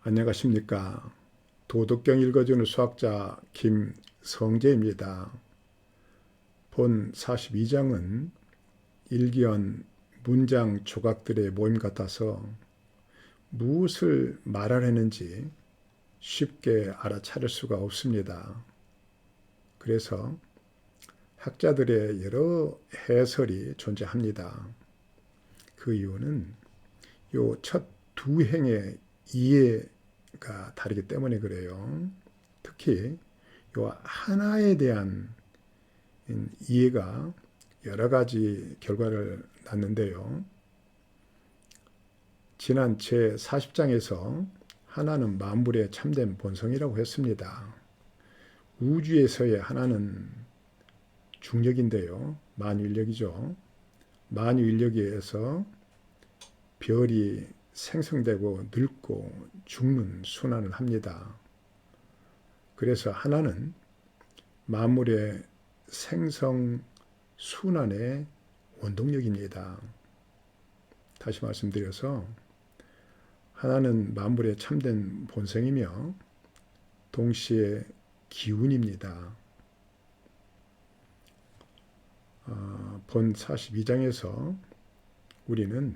안녕하십니까. 도덕경 읽어주는 수학자 김성재입니다. 본 42장은 일기연 문장 조각들의 모임 같아서 무엇을 말하려는지 쉽게 알아차릴 수가 없습니다. 그래서 학자들의 여러 해설이 존재합니다. 그 이유는 요 첫 두 행의 이해가 다르기 때문에 그래요. 특히 요 하나에 대한 이해가 여러 가지 결과를 낳는데요. 지난 제40장에서 하나는 만물의 참된 본성이라고 했습니다. 우주에서의 하나는 중력인데요. 만유인력이죠. 만유인력에 의해서 별이 생성되고 늙고 죽는 순환을 합니다. 그래서 하나는 만물의 생성 순환의 원동력입니다. 다시 말씀드려서 하나는 만물의 참된 본성이며 동시에 기운입니다. 본 42장에서 우리는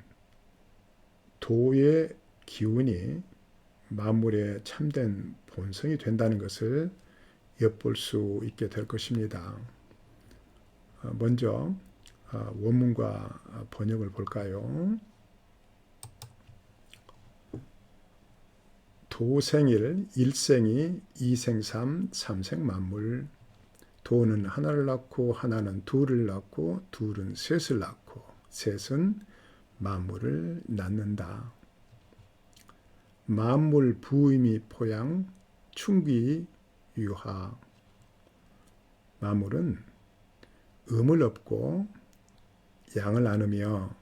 도의 기운이 만물의 참된 본성이 된다는 것을 엿볼 수 있게 될 것입니다. 먼저 원문과 번역을 볼까요? 도생일, 일생이, 이생삼, 삼생 만물. 도는 하나를 낳고 하나는 둘을 낳고 둘은 셋을 낳고 셋은 만물을 낳는다. 만물 부임이 포양, 충기 유하. 만물은 음을 얻고 양을 나누며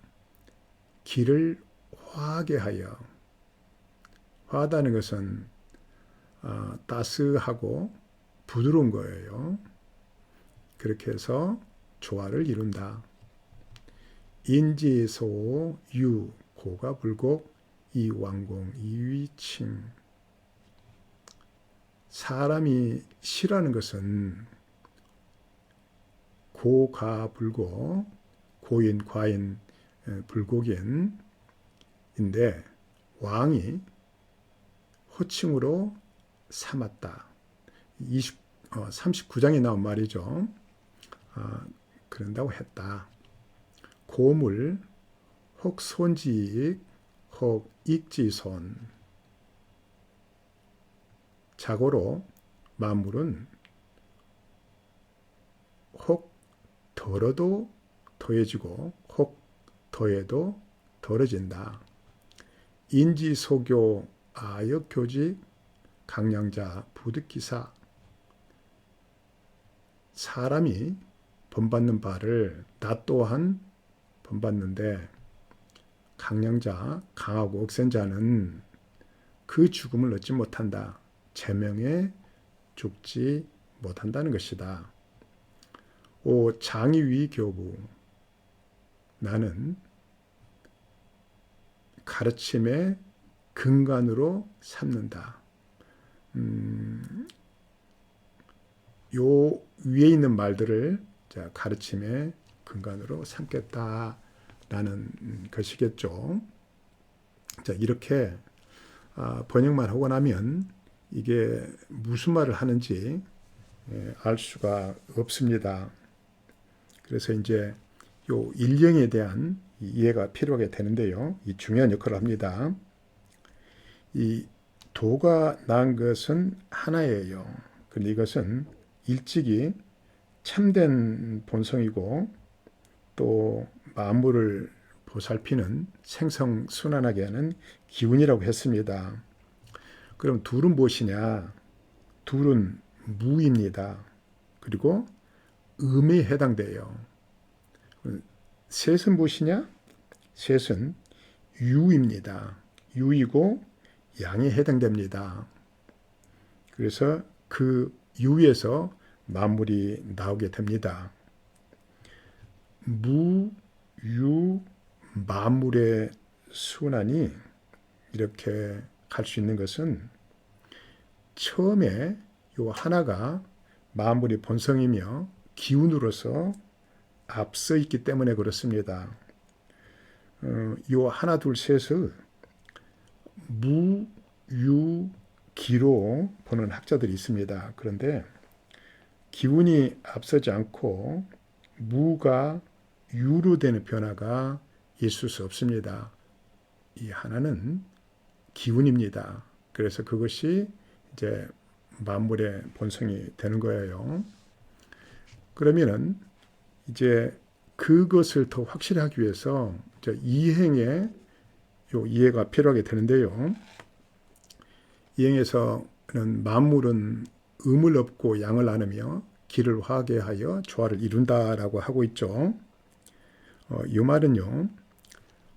기를 화하게 하여, 화하다는 것은 따스하고 부드러운 거예요. 그렇게 해서 조화를 이룬다. 인지소 유 고가 불곡 이왕공 이위칭. 사람이 시라는 것은 고가 불고 고인 과인 불고인인데 왕이 호칭으로 삼았다. 39장에 나온 말이죠. 그런다고 했다. 고물 혹 손지익 혹 익지손. 자고로 만물은 혹 덜어도 더해지고 혹 더해도 덜어진다. 인지소교 아역교직 강량자 부득기사. 사람이 본받는 바를 나 또한 본받는데 강량자, 강하고 억센 자는 그 죽음을 얻지 못한다. 제명에 죽지 못한다는 것이다. 오 장의위 교부. 나는 가르침의 근간으로 삼는다. 요 위에 있는 말들을 가르침의 근간으로 삼겠다라는 것이겠죠. 자, 이렇게 번역만 하고 나면 이게 무슨 말을 하는지 알 수가 없습니다. 그래서 이제 요 일령에 대한 이해가 필요하게 되는데요. 이 중요한 역할을 합니다. 이 도가 난 것은 하나예요. 그런데 이것은 일찍이 참된 본성이고 또 만물을 보살피는 생성순환하게 하는 기운이라고 했습니다. 그럼 둘은 무엇이냐? 둘은 무입니다. 그리고 음에 해당돼요. 셋은 무엇이냐? 셋은 유입니다. 유이고 양에 해당됩니다. 그래서 그 유에서 만물이 나오게 됩니다. 무, 유, 만물의 순환이 이렇게 할 수 있는 것은 처음에 요 하나가 만물의 본성이며 기운으로서 앞서 있기 때문에 그렇습니다. 요 하나 둘 셋을 무, 유, 기로 보는 학자들이 있습니다. 그런데 기운이 앞서지 않고 무가 유로 되는 변화가 있을 수 없습니다. 이 하나는 기운입니다. 그래서 그것이 이제 만물의 본성이 되는 거예요. 그러면은 이제 그것을 더 확실하게 위해서 이행의 요 이해가 필요하게 되는데요. 이행에서는 만물은 음을 얻고 양을 나누며 기를 화하게 하여 조화를 이룬다라고 하고 있죠. 이 말은요.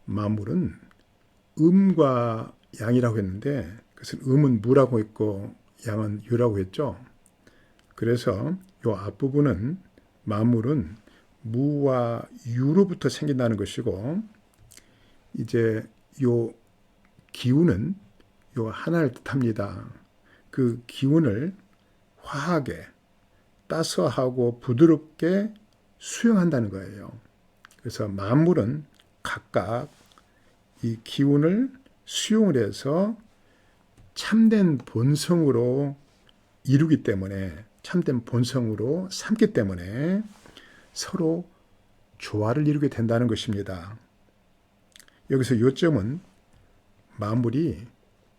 만물은 음과 양이라고 했는데 그것은 음은 무라고 했고 양은 유라고 했죠. 그래서 이 앞부분은 만물은 무와 유로부터 생긴다는 것이고 이제 요 기운은 요 하나를 뜻합니다. 그 기운을 화하게 따스하고 부드럽게 수용한다는 거예요. 그래서 만물은 각각 이 기운을 수용을 해서 참된 본성으로 이루기 때문에 참된 본성으로 삼기 때문에 서로 조화를 이루게 된다는 것입니다. 여기서 요점은 만물이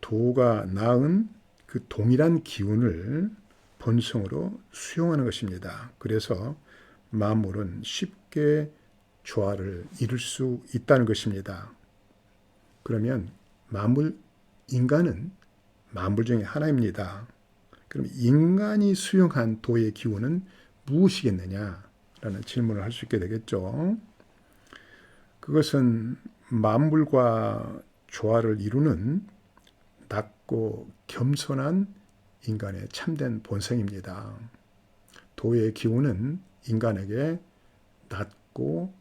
도가 낳은 그 동일한 기운을 본성으로 수용하는 것입니다. 그래서 만물은 쉽게 조화를 이룰 수 있다는 것입니다. 그러면 인간은 만물 중에 하나입니다. 그럼 인간이 수용한 도의 기운은 무엇이겠느냐라는 질문을 할 수 있게 되겠죠. 그것은 만물과 조화를 이루는 낮고 겸손한 인간의 참된 본성입니다. 도의 기운은 인간에게 낮고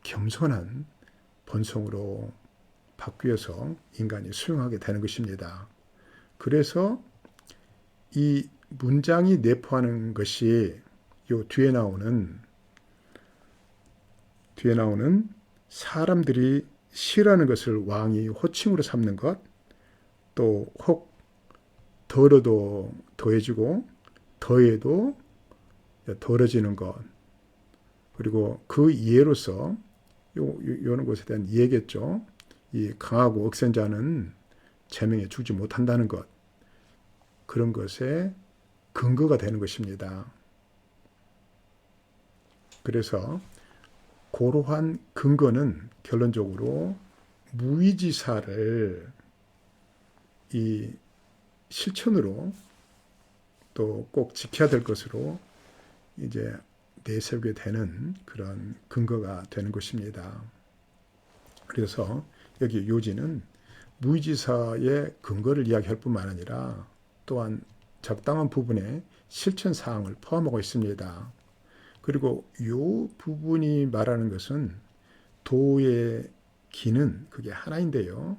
겸손한 본성으로 바뀌어서 인간이 수용하게 되는 것입니다. 그래서 이 문장이 내포하는 것이 요 뒤에 나오는 사람들이 싫어하는 것을 왕이 호칭으로 삼는 것, 또 혹 덜어도 더해지고 더해도 덜어지는 것, 그리고 그 이해로서 요런 것에 대한 이해겠죠. 이 강하고 억센 자는 제명에 주지 못한다는 것, 그런 것에 근거가 되는 것입니다. 그래서 고러한 근거는 결론적으로 무의지사를 이 실천으로 또 꼭 지켜야 될 것으로 이제 내세우게 되는 그런 근거가 되는 것입니다. 그래서 여기 요지는 무의지사의 근거를 이야기할 뿐만 아니라 또한 적당한 부분에 실천 사항을 포함하고 있습니다. 그리고 이 부분이 말하는 것은 도의 기는 그게 하나인데요.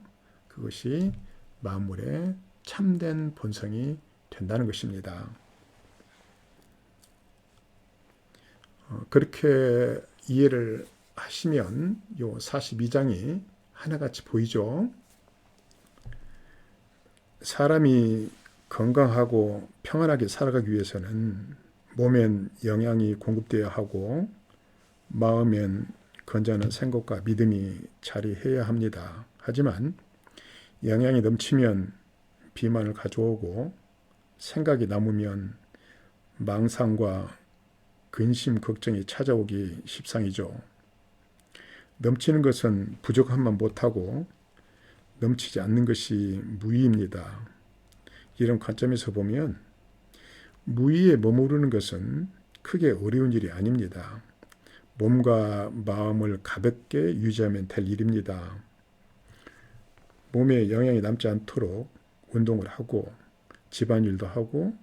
그것이 만물의 참된 본성이 된다는 것입니다. 그렇게 이해를 하시면 요 42장이 하나같이 보이죠. 사람이 건강하고 평안하게 살아가기 위해서는 몸엔 영양이 공급되어야 하고 마음엔 건전한 생각과 믿음이 자리해야 합니다. 하지만 영양이 넘치면 비만을 가져오고 생각이 남으면 망상과 근심, 걱정이 찾아오기 십상이죠. 넘치는 것은 부족함만 못하고 넘치지 않는 것이 무의입니다. 이런 관점에서 보면 무의에 머무르는 것은 크게 어려운 일이 아닙니다. 몸과 마음을 가볍게 유지하면 될 일입니다. 몸에 영향이 남지 않도록 운동을 하고 집안일도 하고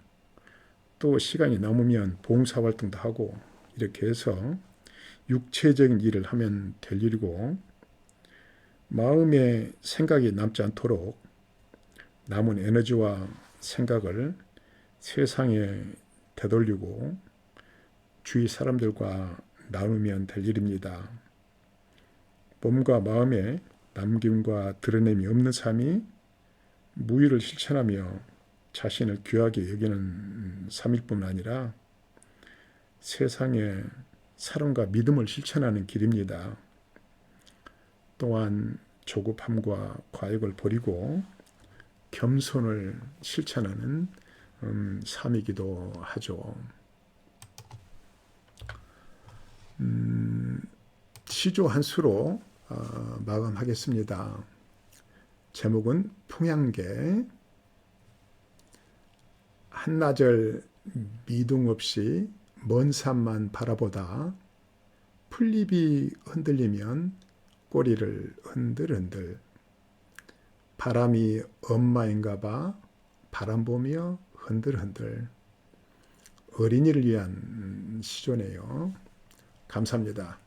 또 시간이 남으면 봉사활동도 하고 이렇게 해서 육체적인 일을 하면 될 일이고 마음에 생각이 남지 않도록 남은 에너지와 생각을 세상에 되돌리고 주위 사람들과 나누면 될 일입니다. 몸과 마음에 남김과 드러냄이 없는 삶이 무의를 실천하며 자신을 귀하게 여기는 삶일 뿐 아니라 세상에 사랑과 믿음을 실천하는 길입니다. 또한 조급함과 과욕을 버리고 겸손을 실천하는 삶이기도 하죠. 시조 한 수로 마감하겠습니다. 제목은 풍향계. 한나절 미동 없이 먼 산만 바라보다 풀잎이 흔들리면 꼬리를 흔들흔들. 바람이 엄마인가 봐 바람 보며 흔들흔들. 어린이를 위한 시조네요. 감사합니다.